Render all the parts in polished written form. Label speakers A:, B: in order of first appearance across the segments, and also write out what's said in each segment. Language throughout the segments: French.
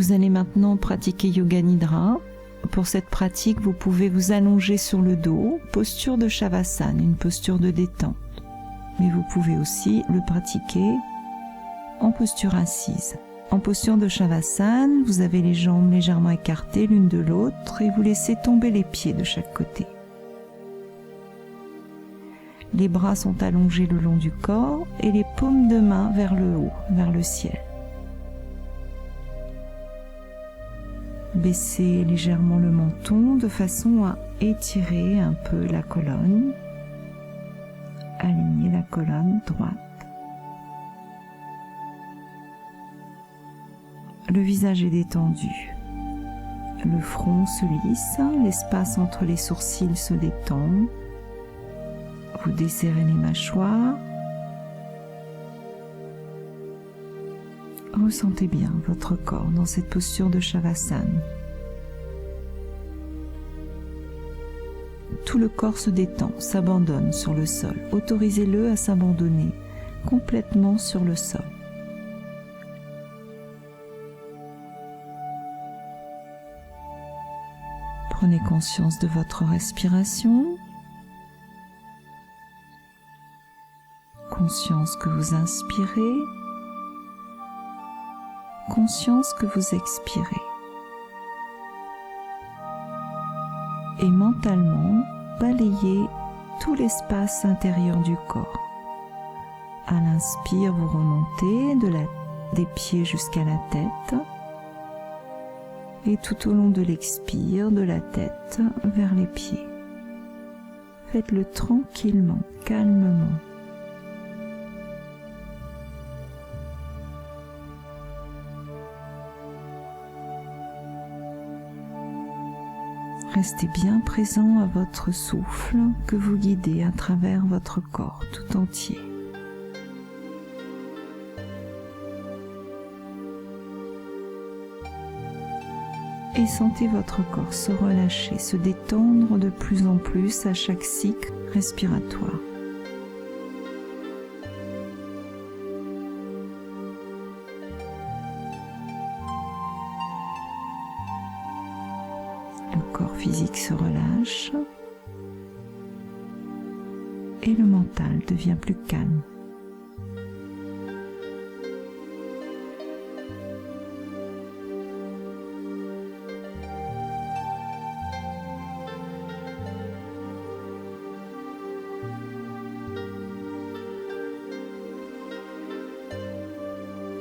A: Vous allez maintenant pratiquer Yoga Nidra. Pour cette pratique, vous pouvez vous allonger sur le dos, posture de Shavasana, une posture de détente. Mais vous pouvez aussi le pratiquer en posture assise. En posture de Shavasana, vous avez les jambes légèrement écartées l'une de l'autre et vous laissez tomber les pieds de chaque côté. Les bras sont allongés le long du corps et les paumes de main vers le haut, vers le ciel. Baissez légèrement le menton de façon à étirer un peu la colonne. Alignez la colonne droite. Le visage est détendu. Le front se lisse, l'espace entre les sourcils se détend. Vous desserrez les mâchoires. Ressentez bien votre corps dans cette posture de Shavasana. Tout le corps se détend, s'abandonne sur le sol. Autorisez-le à s'abandonner complètement sur le sol. Prenez conscience de votre respiration. Conscience que vous inspirez. Conscience que vous expirez. Et mentalement, balayez tout l'espace intérieur du corps. À l'inspire, vous remontez des pieds jusqu'à la tête. Et tout au long de l'expire, de la tête vers les pieds. Faites-le tranquillement, calmement. Restez bien présent à votre souffle que vous guidez à travers votre corps tout entier. Et sentez votre corps se relâcher, se détendre de plus en plus à chaque cycle respiratoire. Le corps physique se relâche et le mental devient plus calme.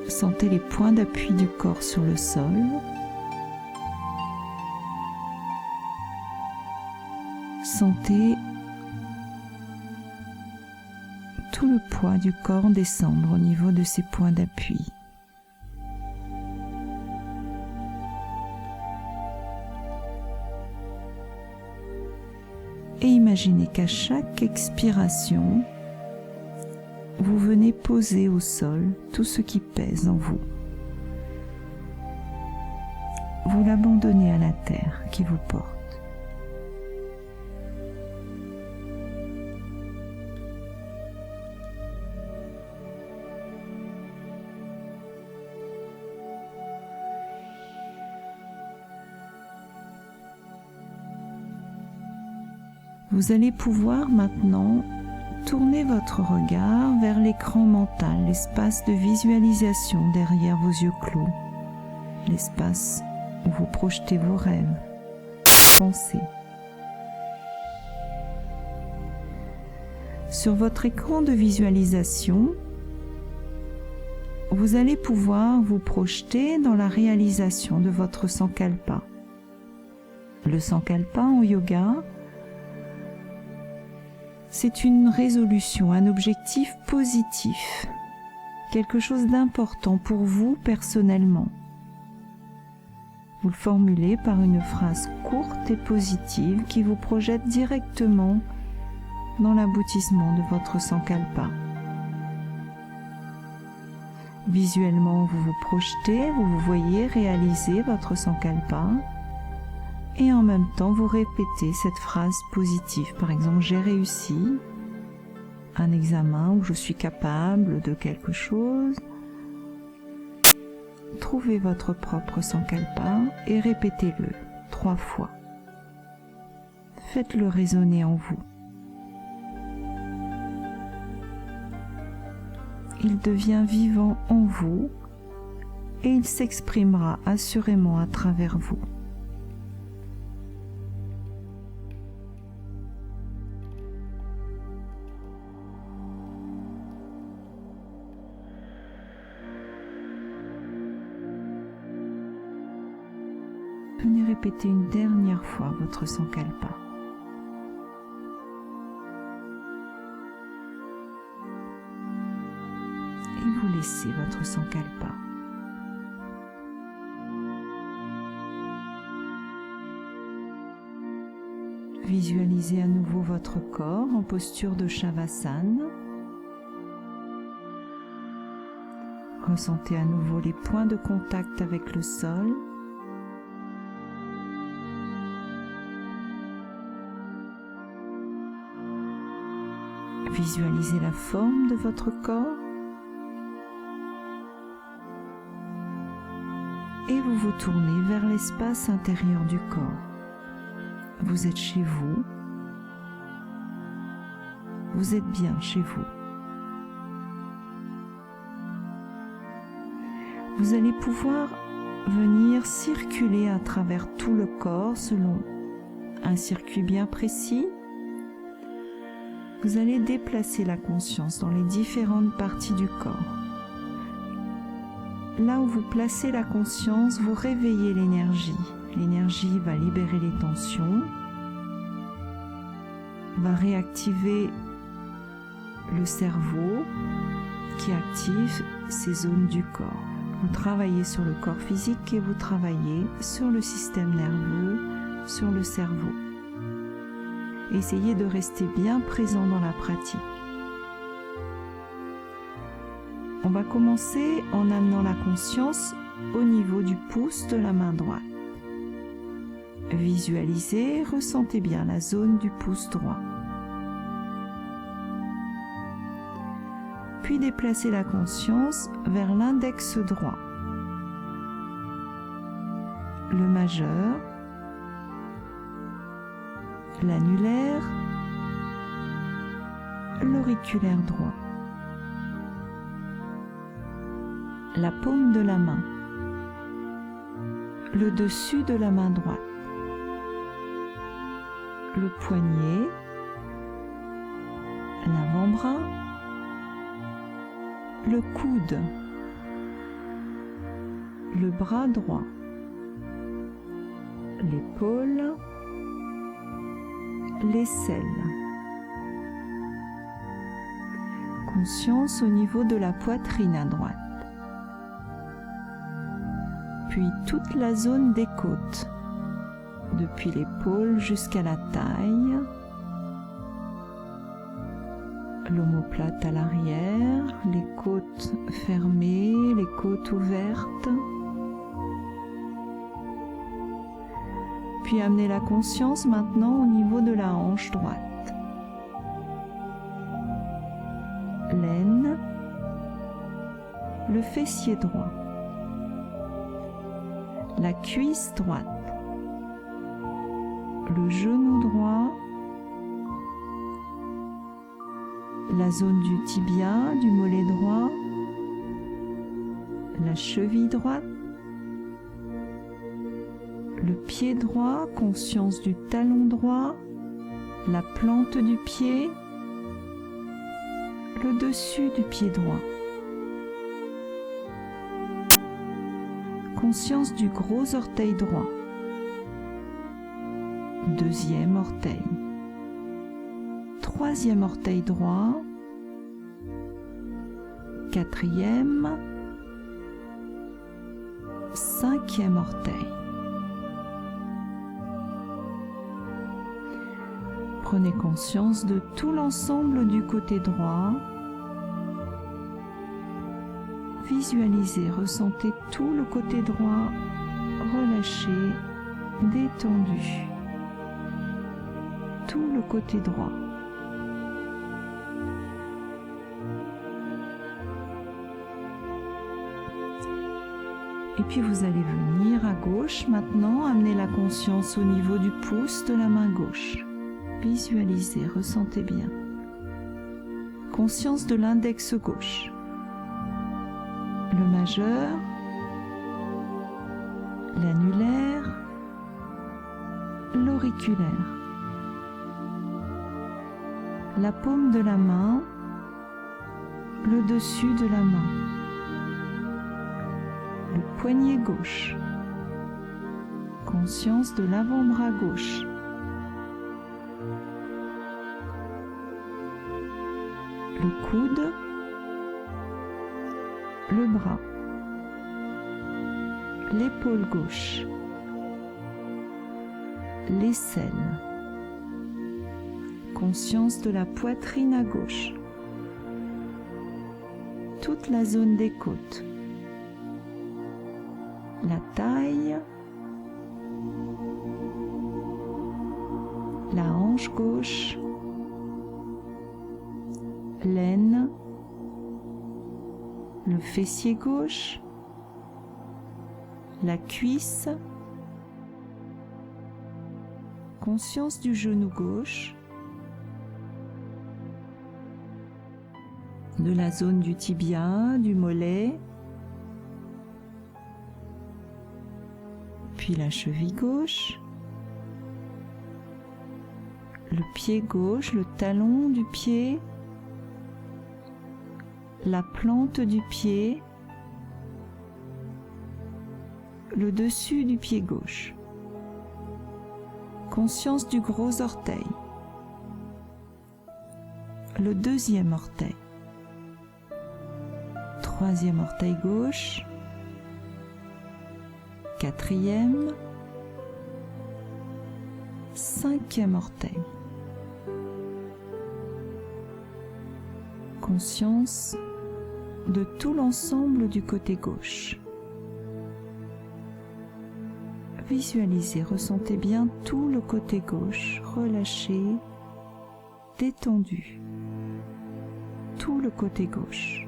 A: Sentez les points d'appui du corps sur le sol. Sentez tout le poids du corps descendre au niveau de ces points d'appui. Et imaginez qu'à chaque expiration, vous venez poser au sol tout ce qui pèse en vous. Vous l'abandonnez à la terre qui vous porte. Vous allez pouvoir maintenant tournez votre regard vers l'écran mental, l'espace de visualisation derrière vos yeux clos, l'espace où vous projetez vos rêves, vos pensées. Sur votre écran de visualisation, vous allez pouvoir vous projeter dans la réalisation de votre sankalpa. Le sankalpa en yoga, c'est une résolution, un objectif positif, quelque chose d'important pour vous personnellement. Vous le formulez par une phrase courte et positive qui vous projette directement dans l'aboutissement de votre sankalpa. Visuellement, vous vous projetez, vous vous voyez réaliser votre sankalpa. Et en même temps, vous répétez cette phrase positive. Par exemple, j'ai réussi un examen ou je suis capable de quelque chose. trouvez votre propre sankalpa et répétez-le 3 fois. Faites-le résonner en vous. Il devient vivant en vous et il s'exprimera assurément à travers vous. Venez répéter une dernière fois votre sankalpa. Et vous laissez votre sankalpa. Visualisez à nouveau votre corps en posture de Shavasana. Ressentez à nouveau les points de contact avec le sol. Visualisez la forme de votre corps. Et vous vous tournez vers l'espace intérieur du corps. Vous êtes chez vous. Vous êtes bien chez vous. Vous allez pouvoir venir circuler à travers tout le corps selon un circuit bien précis. Vous allez déplacer la conscience dans les différentes parties du corps. Là où vous placez la conscience, vous réveillez l'énergie. L'énergie va libérer les tensions, va réactiver le cerveau qui active ces zones du corps. Vous travaillez sur le corps physique et vous travaillez sur le système nerveux, sur le cerveau. Essayez de rester bien présent dans la pratique. On va commencer en amenant la conscience au niveau du pouce de la main droite. Visualisez, ressentez bien la zone du pouce droit. Puis déplacez la conscience vers l'index droit, le majeur, l'annulaire, l'auriculaire droit, la paume de la main, le dessus de la main droite, le poignet, l'avant-bras, le coude, le bras droit, l'épaule, l'aisselle. Conscience au niveau de la poitrine à droite. Puis toute la zone des côtes, depuis l'épaule jusqu'à la taille, l'omoplate à l'arrière, les côtes fermées, les côtes ouvertes. Puis amenez la conscience maintenant au niveau de la hanche droite. L'aine, le fessier droit, la cuisse droite, le genou droit, la zone du tibia, du mollet droit, la cheville droite, le pied droit, conscience du talon droit, la plante du pied, le dessus du pied droit. Conscience du gros orteil droit, deuxième orteil, troisième orteil droit, quatrième, cinquième orteil. Prenez conscience de tout l'ensemble du côté droit. Visualisez, ressentez tout le côté droit relâché, détendu. Tout le côté droit. Et puis vous allez venir à gauche maintenant, amener la conscience au niveau du pouce de la main gauche. Visualisez, ressentez bien. Conscience de l'index gauche. Le majeur, l'annulaire, l'auriculaire. La paume de la main, le dessus de la main. Le poignet gauche. Conscience de l'avant-bras gauche. Le coude, le bras, l'épaule gauche, l'aisselle, conscience de la poitrine à gauche, toute la zone des côtes, la taille, la hanche gauche, l'aine, le fessier gauche, la cuisse, conscience du genou gauche, de la zone du tibia, du mollet, puis la cheville gauche, le pied gauche, le talon du pied, la plante du pied, le dessus du pied gauche. Conscience du gros orteil, le deuxième orteil, troisième orteil gauche, quatrième, cinquième orteil. Conscience de tout l'ensemble du côté gauche. Visualisez, ressentez bien tout le côté gauche, relâché, détendu. Tout le côté gauche.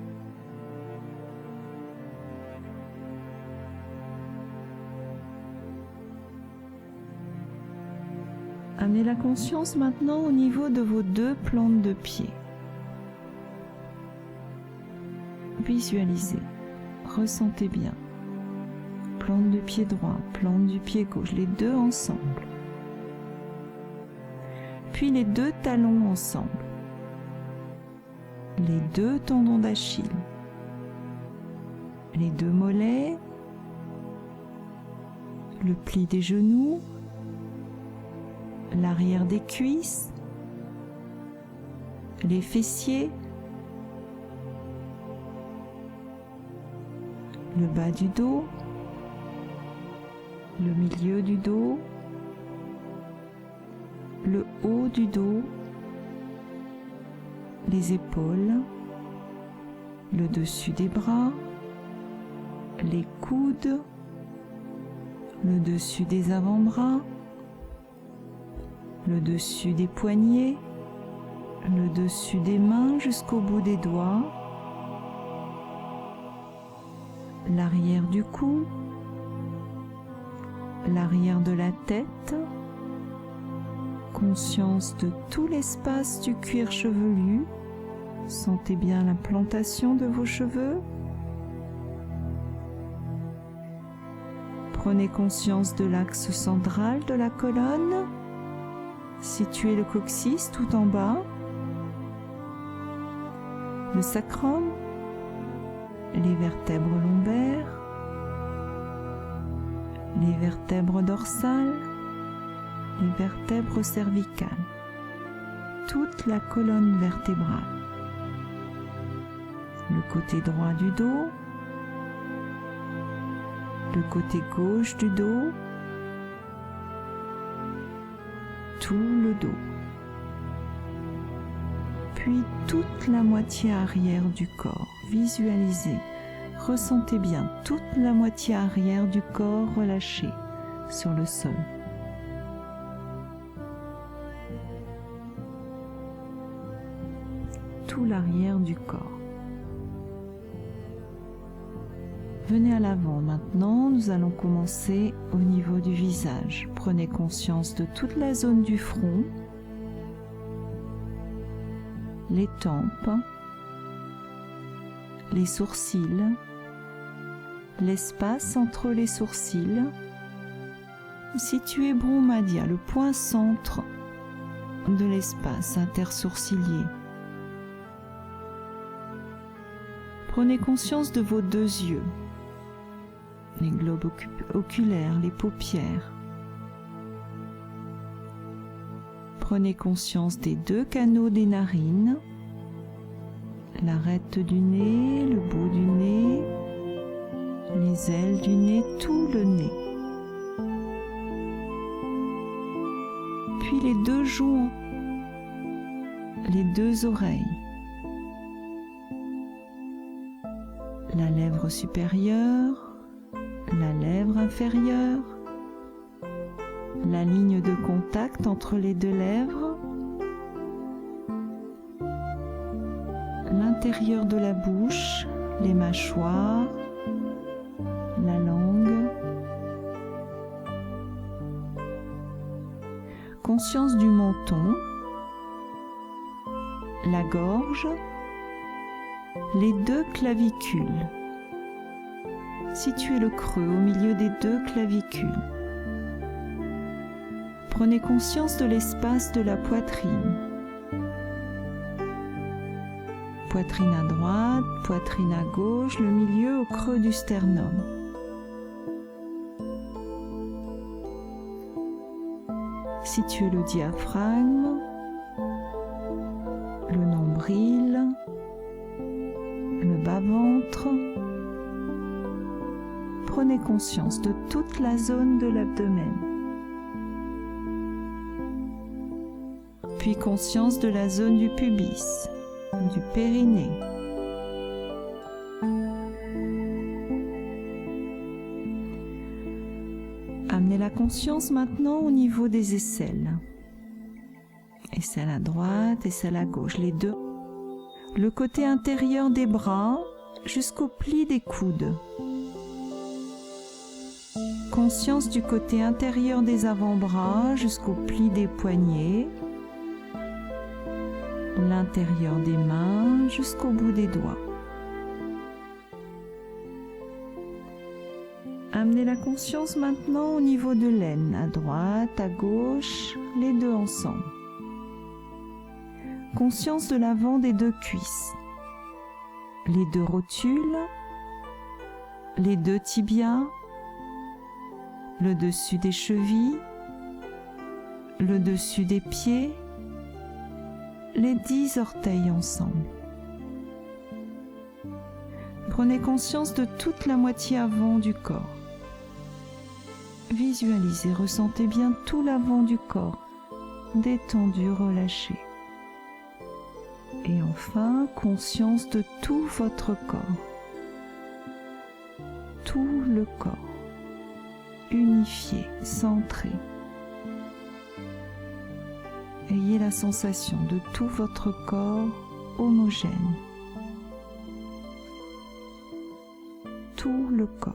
A: Amenez la conscience maintenant au niveau de vos deux plantes de pied. Visualisez, ressentez bien. Plante de pied droit, plante du pied gauche, les deux ensemble. Puis les deux talons ensemble. Les deux tendons d'Achille. Les deux mollets. Le pli des genoux. L'arrière des cuisses. Les fessiers. Le bas du dos, le milieu du dos, le haut du dos, les épaules, le dessus des bras, les coudes, le dessus des avant-bras, le dessus des poignets, le dessus des mains jusqu'au bout des doigts, l'arrière du cou, l'arrière de la tête, conscience de tout l'espace du cuir chevelu, sentez bien la plantation de vos cheveux, prenez conscience de l'axe central de la colonne, situez le coccyx tout en bas, le sacrum, les vertèbres lombaires, les vertèbres dorsales, les vertèbres cervicales, toute la colonne vertébrale, le côté droit du dos, le côté gauche du dos, tout le dos, puis toute la moitié arrière du corps. Visualisez, ressentez bien toute la moitié arrière du corps relâchée sur le sol. Tout l'arrière du corps. Venez à l'avant maintenant, nous allons commencer au niveau du visage. Prenez conscience de toute la zone du front, les tempes, les sourcils, l'espace entre les sourcils. Situez Bhrumadhya, le point centre de l'espace intersourcilier. Prenez conscience de vos deux yeux, les globes oculaires, les paupières. Prenez conscience des deux canaux des narines, l'arête du nez, le bout du nez, les ailes du nez, tout le nez. Puis les deux joues, les deux oreilles, la lèvre supérieure, la lèvre inférieure, la ligne de contact entre les deux lèvres, l'intérieur de la bouche, les mâchoires, la langue. Conscience du menton, la gorge, les deux clavicules. Situez le creux au milieu des deux clavicules. Prenez conscience de l'espace de la poitrine. Poitrine à droite, poitrine à gauche, le milieu au creux du sternum. Situez le diaphragme, le nombril, le bas-ventre. Prenez conscience de toute la zone de l'abdomen. Puis conscience de la zone du pubis, du périnée. Amenez la conscience maintenant au niveau des aisselles. Aisselle à droite, aisselle à gauche, les deux. Le côté intérieur des bras jusqu'au pli des coudes. Conscience du côté intérieur des avant-bras jusqu'au pli des poignets. L'intérieur des mains jusqu'au bout des doigts. Amenez la conscience maintenant au niveau de l'aine, à droite, à gauche, les deux ensemble. Conscience de l'avant des deux cuisses, les deux rotules, les deux tibias, le dessus des chevilles, le dessus des pieds, les 10 orteils ensemble. Prenez conscience de toute la moitié avant du corps. Visualisez, ressentez bien tout l'avant du corps, détendu, relâché. Et enfin, conscience de tout votre corps. Tout le corps, unifié, centré. Ayez la sensation de tout votre corps homogène. Tout le corps.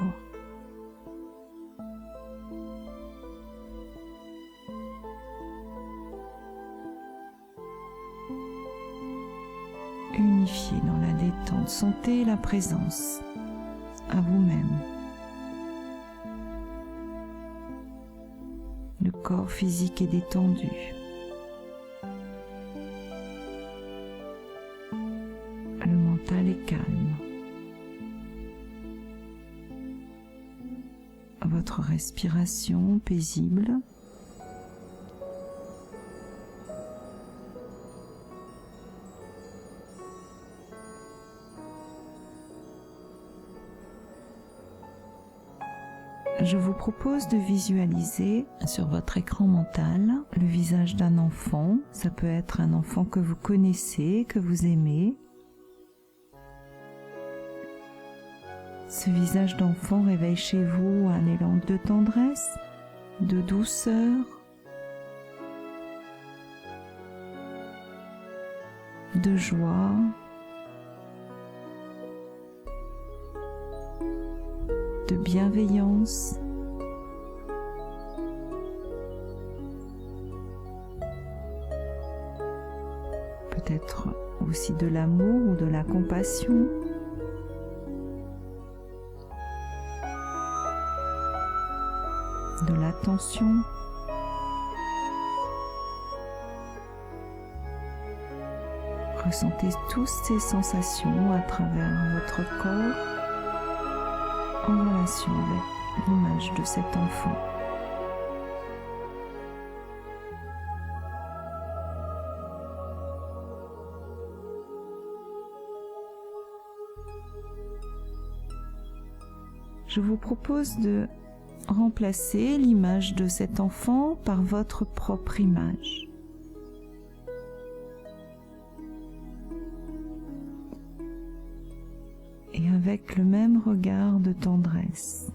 A: Unifié dans la détente, sentez la présence à vous-même. Le corps physique est détendu. Le mental est calme. Votre respiration paisible. Je vous propose de visualiser sur votre écran mental le visage d'un enfant. Ça peut être un enfant que vous connaissez, que vous aimez. Ce visage d'enfant réveille chez vous un élan de tendresse, de douceur, de joie. de bienveillance. Peut-être aussi de l'amour ou de la compassion. De l'attention. Ressentez toutes ces sensations à travers votre corps en relation avec l'image de cet enfant. Je vous propose de remplacer l'image de cet enfant par votre propre image. Et avec le même regard de tendresse,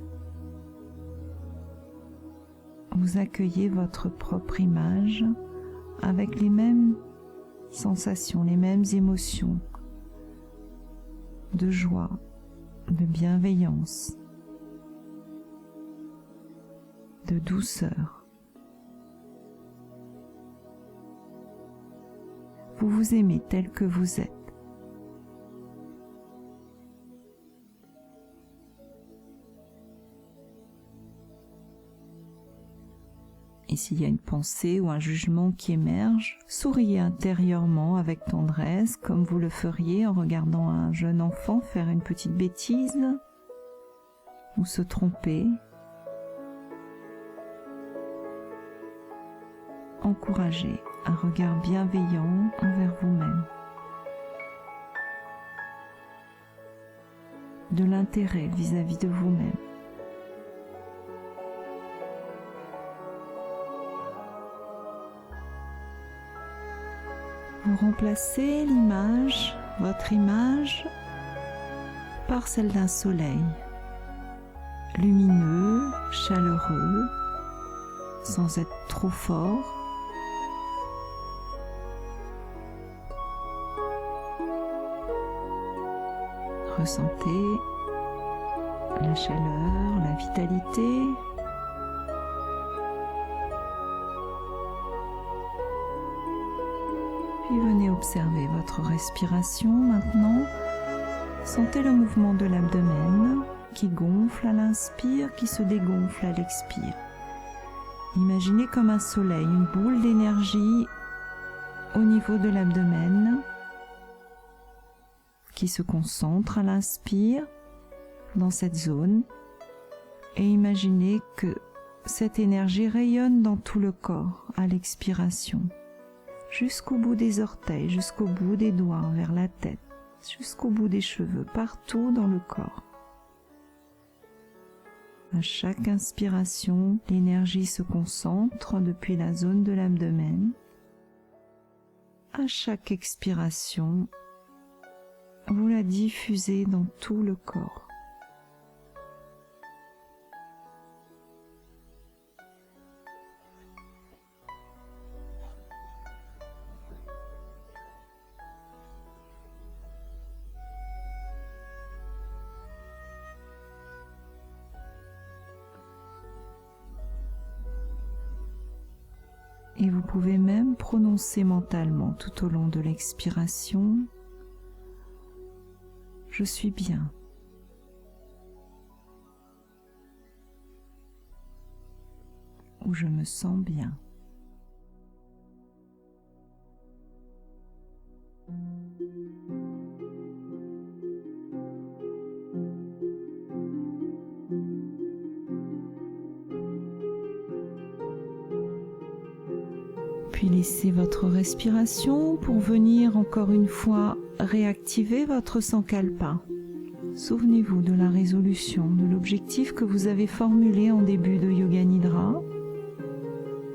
A: vous accueillez votre propre image avec les mêmes sensations, les mêmes émotions de joie, de bienveillance, de douceur. Vous vous aimez tel que vous êtes. Et s'il y a une pensée ou un jugement qui émerge, souriez intérieurement avec tendresse, comme vous le feriez en regardant un jeune enfant faire une petite bêtise ou se tromper. Encouragez un regard bienveillant envers vous-même, de l'intérêt vis-à-vis de vous-même. Vous remplacez l'image, votre image, par celle d'un soleil, lumineux, chaleureux, sans être trop fort. Ressentez la chaleur, la vitalité. Puis venez observer votre respiration maintenant. Sentez le mouvement de l'abdomen qui gonfle à l'inspire, qui se dégonfle à l'expire. Imaginez comme un soleil, une boule d'énergie au niveau de l'abdomen qui se concentre à l'inspire dans cette zone, et imaginez que cette énergie rayonne dans tout le corps à l'expiration, jusqu'au bout des orteils, jusqu'au bout des doigts, vers la tête, jusqu'au bout des cheveux, partout dans le corps. À chaque inspiration, l'énergie se concentre depuis la zone de l'abdomen. À chaque expiration, vous la diffusez dans tout le corps. Et vous pouvez même prononcer mentalement tout au long de l'expiration: je suis bien. Ou je me sens bien. Puis laissez votre respiration pour venir encore une fois réactiver votre Sankalpa. Souvenez-vous de la résolution, de l'objectif que vous avez formulé en début de Yoga Nidra.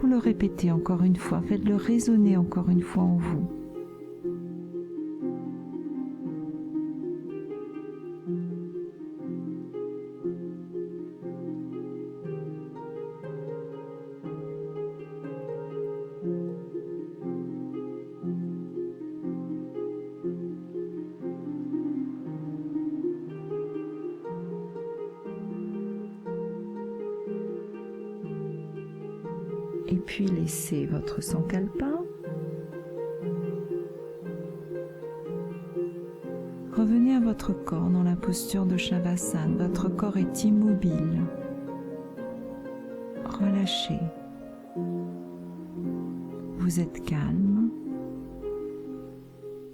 A: Vous le répétez encore une fois, faites-le résonner encore une fois en vous. Et puis laissez votre sankalpa. Revenez à votre corps dans la posture de Shavasana. Votre corps est immobile. Relâchez. Vous êtes calme.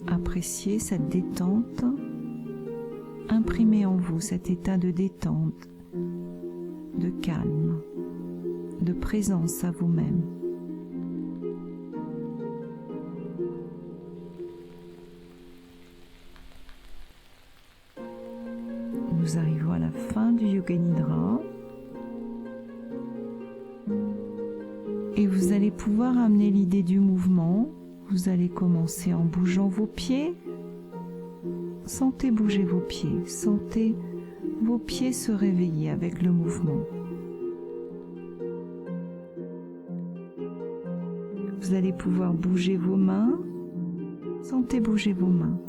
A: Appréciez cette détente. Imprimez en vous cet état de détente, de calme, de présence à vous-même. Nous arrivons à la fin du Yoga Nidra et vous allez pouvoir amener l'idée du mouvement. Vous allez commencer en bougeant vos pieds. Sentez bouger vos pieds, sentez vos pieds se réveiller avec le mouvement. Vous allez pouvoir bouger vos mains, sentez bouger vos mains.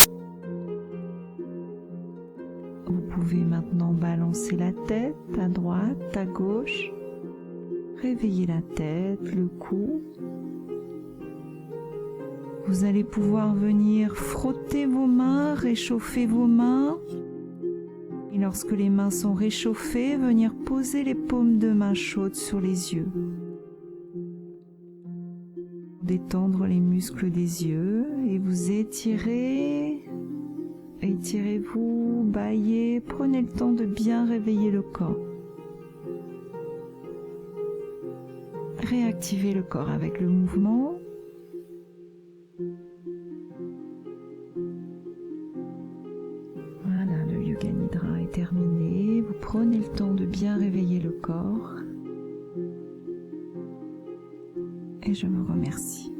A: Vous pouvez maintenant balancer la tête à droite, à gauche, réveiller la tête, le cou. Vous allez pouvoir venir frotter vos mains, réchauffer vos mains. Et lorsque les mains sont réchauffées, venir poser les paumes de main chaudes sur les yeux. Détendre les muscles des yeux et vous étirez. Étirez-vous, bâillez, prenez le temps de bien réveiller le corps. Réactivez le corps avec le mouvement. Voilà, le Yoga Nidra est terminé. Vous prenez le temps de bien réveiller le corps. Et je vous remercie.